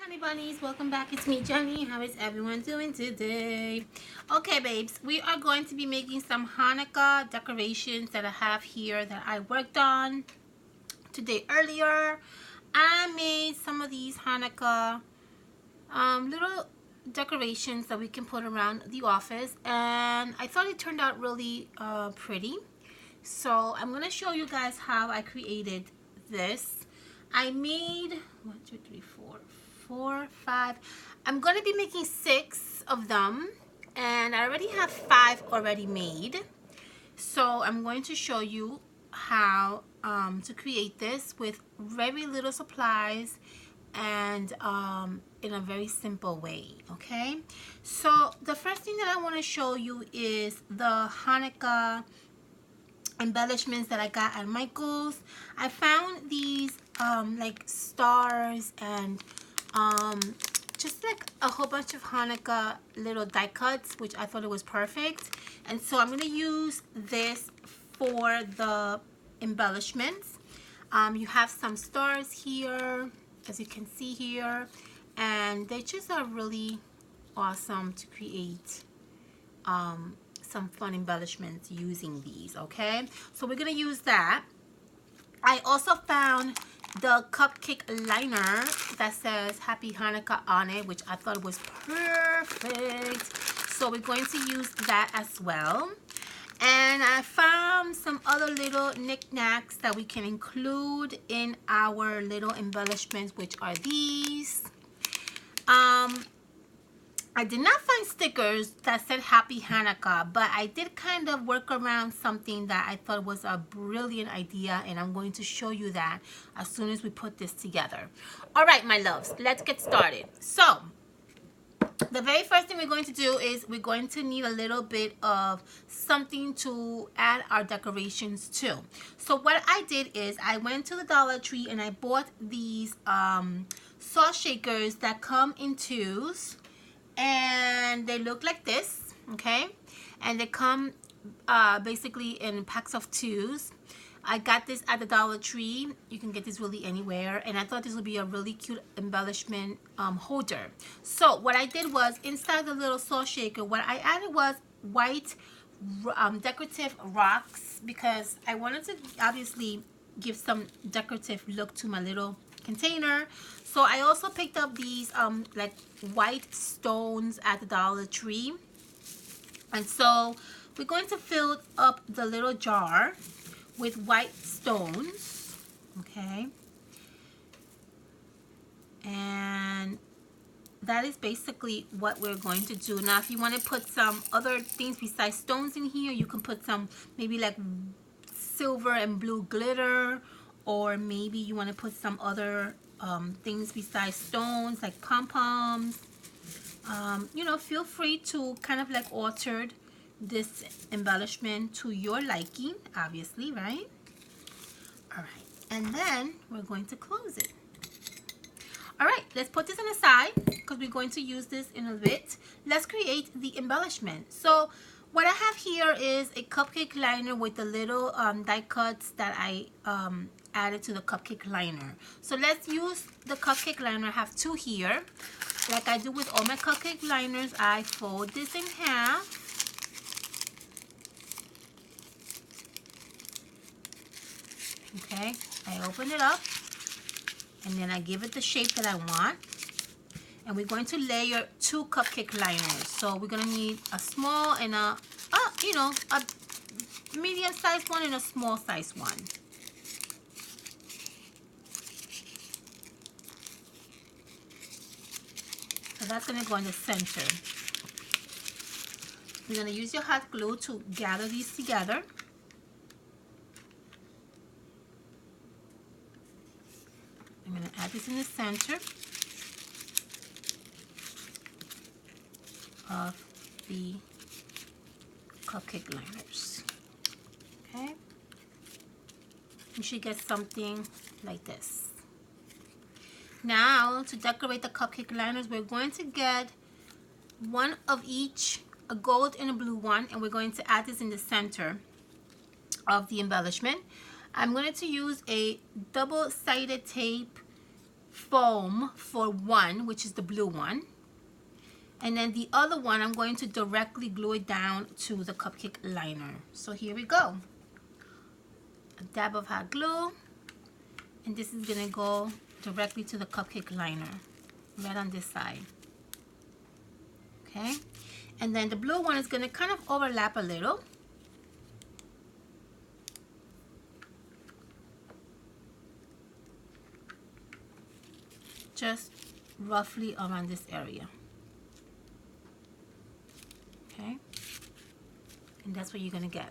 Honey bunnies, welcome back. It's me, Jenny. How is everyone doing today? Okay, babes, we are going to be making some Hanukkah decorations that I have here that I worked on today earlier. I made some of these Hanukkah little decorations that we can put around the office, and I thought it turned out really pretty. So I'm going to show you guys how I created this. I made 1, 2, 3, 4, 5. I'm going to be making 6 of them, and I already have 5 already made. So I'm going to show you how to create this with very little supplies and in a very simple way. Okay, so the first thing that I want to show you is the Hanukkah embellishments that I got at Michael's. I found these like stars and just like a whole bunch of Hanukkah little die cuts, which I thought it was perfect. And so I'm going to use this for the embellishments. You have some stars here, as you can see here, and they just are really awesome to create some fun embellishments using these. Okay, so we're gonna use that. I also found the Cupcake Liner that says Happy Hanukkah on it, which I thought was perfect, so we're going to use that as well. And I found some other little knickknacks that we can include in our little embellishments, which are these. I did not find stickers that said Happy Hanukkah, but I did kind of work around something that I thought was a brilliant idea, and I'm going to show you that as soon as we put this together. All right, my loves, let's get started. So the very first thing we're going to do is we're going to need a little bit of something to add our decorations to. So what I did is I went to the Dollar Tree and I bought these sauce shakers that come in 2s. And they look like this, okay? And they come basically in packs of 2s. I got this at the Dollar Tree. You can get this really anywhere, and I thought this would be a really cute embellishment holder. So what I did was, inside the little sauce shaker, what I added was white decorative rocks, because I wanted to obviously give some decorative look to my little container. So I also picked up these like white stones at the Dollar Tree, and so we're going to fill up the little jar with white stones, okay? And that is basically what we're going to do. Now if you want to put some other things besides stones in here, you can put some maybe like silver and blue glitter, or maybe you want to put some other things besides stones like pom-poms. You know, feel free to kind of like alter this embellishment to your liking, obviously, right? All right, and then we're going to close it. All right, let's put this on the side because we're going to use this in a bit. Let's create the embellishment. So what I have here is a cupcake liner with the little die cuts that I added to the cupcake liner. So let's use the cupcake liner. I have 2 here. Like I do with all my cupcake liners, I fold this in half. Okay, I open it up, and then I give it the shape that I want. And we're going to layer 2 cupcake liners. So we're gonna need a small and a medium-sized one and a small-sized one. So that's gonna go in the center. You're gonna use your hot glue to gather these together. I'm gonna add this in the center of the cupcake liners. Okay, you should get something like this. Now to decorate the cupcake liners, we're going to get one of each, a gold and a blue one, and we're going to add this in the center of the embellishment. I'm going to use a double-sided tape foam for one, which is the blue one. And then the other one, I'm going to directly glue it down to the cupcake liner. So here we go. A dab of hot glue. And this is going to go directly to the cupcake liner. Right on this side. Okay. And then the blue one is going to kind of overlap a little. Just roughly around this area. Okay, and that's what you're gonna get.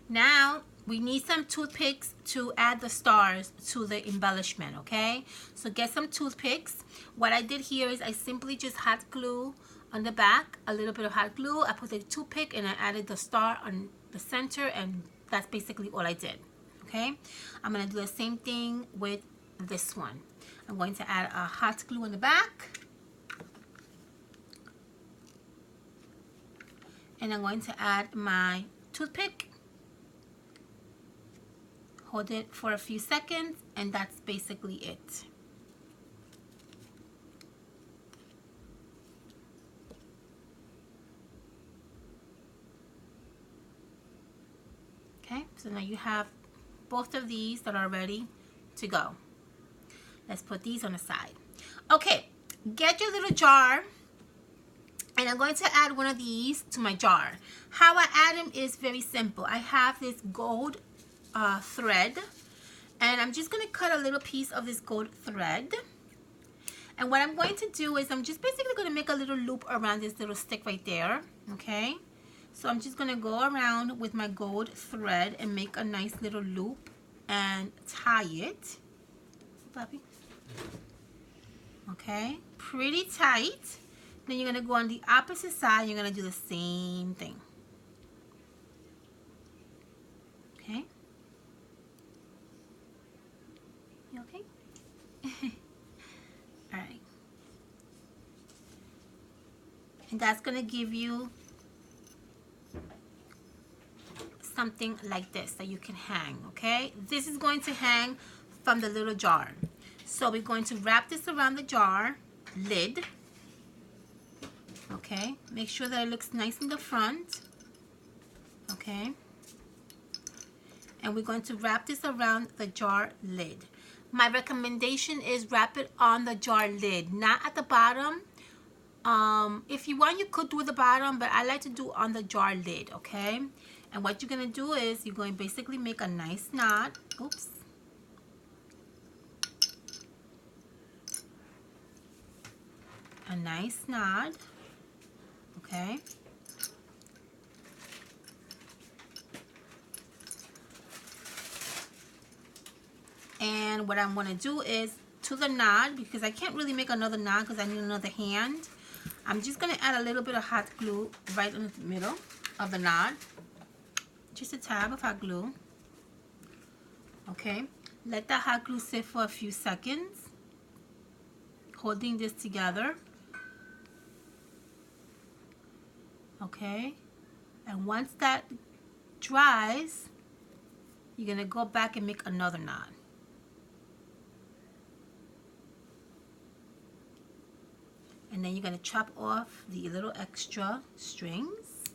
Now we need some toothpicks to add the stars to the embellishment. Okay, so get some toothpicks. What I did here is I simply just hot glue on the back, a little bit of hot glue. I put the toothpick and I added the star on the center, and that's basically all I did. Okay, I'm gonna do the same thing with this one. I'm going to add a hot glue on the back. And I'm going to add my toothpick. Hold it for a few seconds, and that's basically it. Okay, so now you have both of these that are ready to go. Let's put these on the side. Okay, get your little jar. And I'm going to add one of these to my jar. How I add them is very simple. I have this gold thread. And I'm just going to cut a little piece of this gold thread. And what I'm going to do is I'm just basically going to make a little loop around this little stick right there. Okay. So I'm just going to go around with my gold thread and make a nice little loop and tie it. Puppy. Okay. Pretty tight. Then you're going to go on the opposite side. You're going to do the same thing. Okay? You okay? Alright. And that's going to give you something like this that you can hang. Okay? This is going to hang from the little jar. So we're going to wrap this around the jar lid. Okay, make sure that it looks nice in the front. Okay, and we're going to wrap this around the jar lid. My recommendation is wrap it on the jar lid, not at the bottom. If you want, you could do the bottom, but I like to do on the jar lid. Okay, and what you're gonna do is you're going to basically make a nice knot. Oops. A nice knot. Okay. And what I'm going to do is to the knot, because I can't really make another knot because I need another hand. I'm just going to add a little bit of hot glue right in the middle of the knot. Just a tab of hot glue. Okay. Let that hot glue sit for a few seconds. Holding this together. Okay, and once that dries, you're going to go back and make another knot. And then you're going to chop off the little extra strings.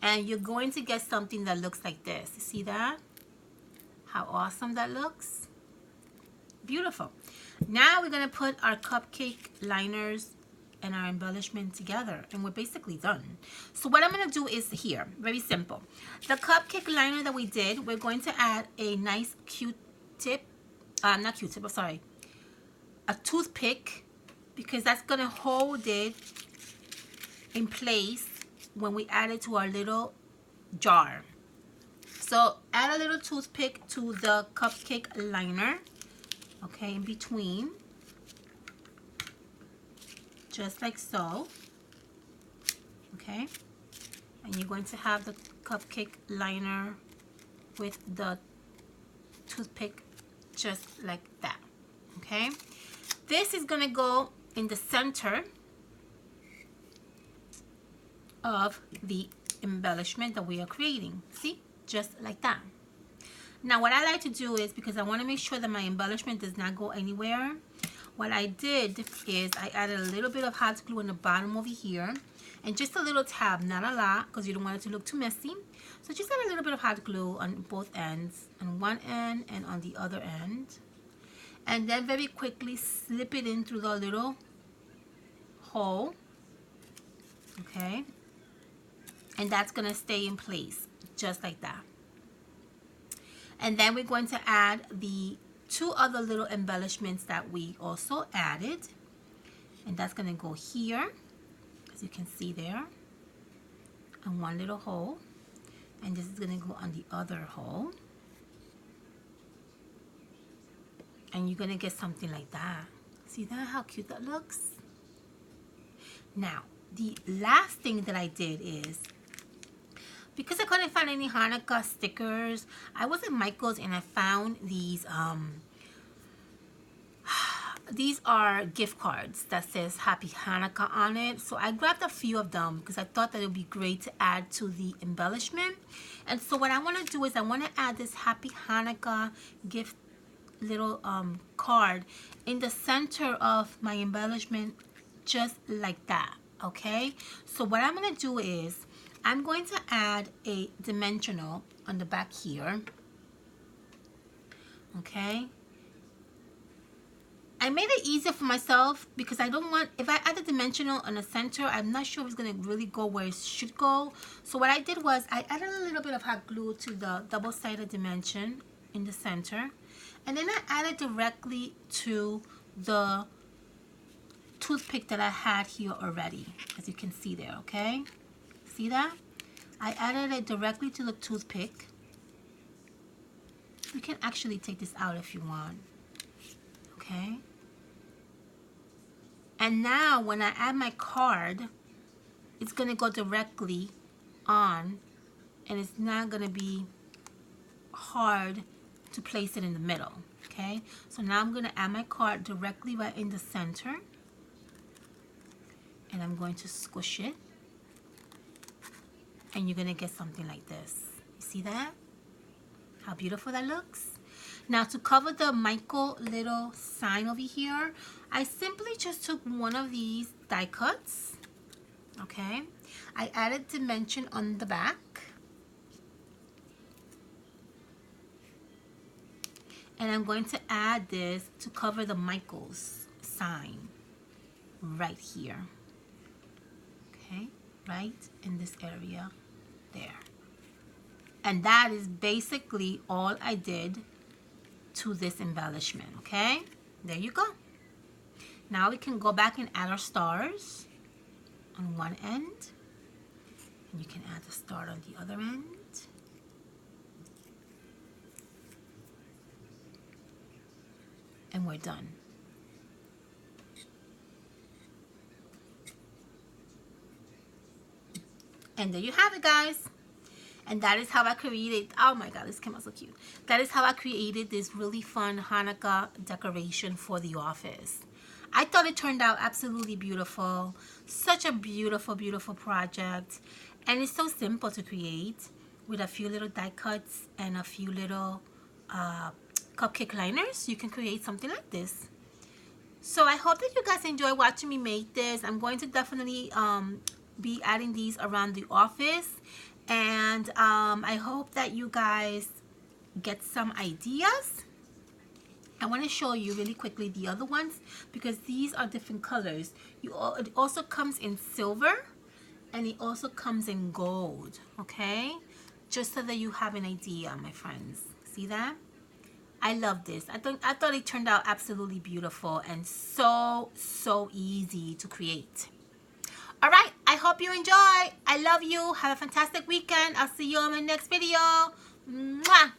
And you're going to get something that looks like this. You see that? How awesome that looks. Beautiful. Now we're going to put our cupcake liners and our embellishment together, and we're basically done. So what I'm going to do is here, very simple. The cupcake liner that we did, we're going to add a nice Q-tip, not Q-tip, I'm sorry, a toothpick, because that's going to hold it in place when we add it to our little jar. So add a little toothpick to the cupcake liner, okay, in between. Just like so. Okay. And you're going to have the cupcake liner with the toothpick just like that. Okay. This is going to go in the center of the embellishment that we are creating. See? Just like that. Now what I like to do is, because I want to make sure that my embellishment does not go anywhere, what I did is I added a little bit of hot glue in the bottom over here, and just a little tab, not a lot, because you don't want it to look too messy. So just add a little bit of hot glue on both ends, on one end and on the other end, and then very quickly slip it in through the little hole, okay, and that's gonna stay in place just like that. And then we're going to add the 2 other little embellishments that we also added, and that's going to go here, as you can see there, on one little hole, and this is going to go on the other hole, and you're going to get something like that. See that, how cute that looks? Now the last thing that I did is, because I couldn't find any Hanukkah stickers, I was at Michael's and I found these are gift cards that says Happy Hanukkah on it. So I grabbed a few of them because I thought that it would be great to add to the embellishment. And so what I want to do is I want to add this Happy Hanukkah gift little card in the center of my embellishment, just like that. Okay, so what I'm going to do is I'm going to add a dimensional on the back here. Okay, I made it easier for myself because I don't want, if I add the dimensional on the center, I'm not sure if it's going to really go where it should go. So what I did was I added a little bit of hot glue to the double-sided dimension in the center, and then I added directly to the toothpick that I had here already, as you can see there. Okay, see that? I added it directly to the toothpick. You can actually take this out if you want. Okay. And now when I add my card, it's going to go directly on, and it's not going to be hard to place it in the middle. Okay. So now I'm going to add my card directly right in the center, and I'm going to squish it. And you're going to get something like this. You see that? How beautiful that looks? Now to cover the Michael little sign over here, I simply just took one of these die cuts. Okay. I added dimension on the back. And I'm going to add this to cover the Michael's sign right here. Okay. Right in this area. There. And that is basically all I did to this embellishment. Okay, there you go. Now we can go back and add our stars on one end, and you can add the star on the other end. And we're done. And there you have it, guys. And that is how I created, oh my god, this came out so cute. That is how I created this really fun Hanukkah decoration for the office. I thought it turned out absolutely beautiful. Such a beautiful, beautiful project. And it's so simple to create with a few little die cuts and a few little cupcake liners. You can create something like this. So I hope that you guys enjoy watching me make this. I'm going to definitely be adding these around the office, and I hope that you guys get some ideas. I want to show you really quickly the other ones because these are different colors. It also comes in silver, and it also comes in gold. Okay, just so that you have an idea, my friends. See that? I love this. I thought it turned out absolutely beautiful and so easy to create. All right, I hope you enjoy. I love you. Have a fantastic weekend. I'll see you on my next video. Mwah!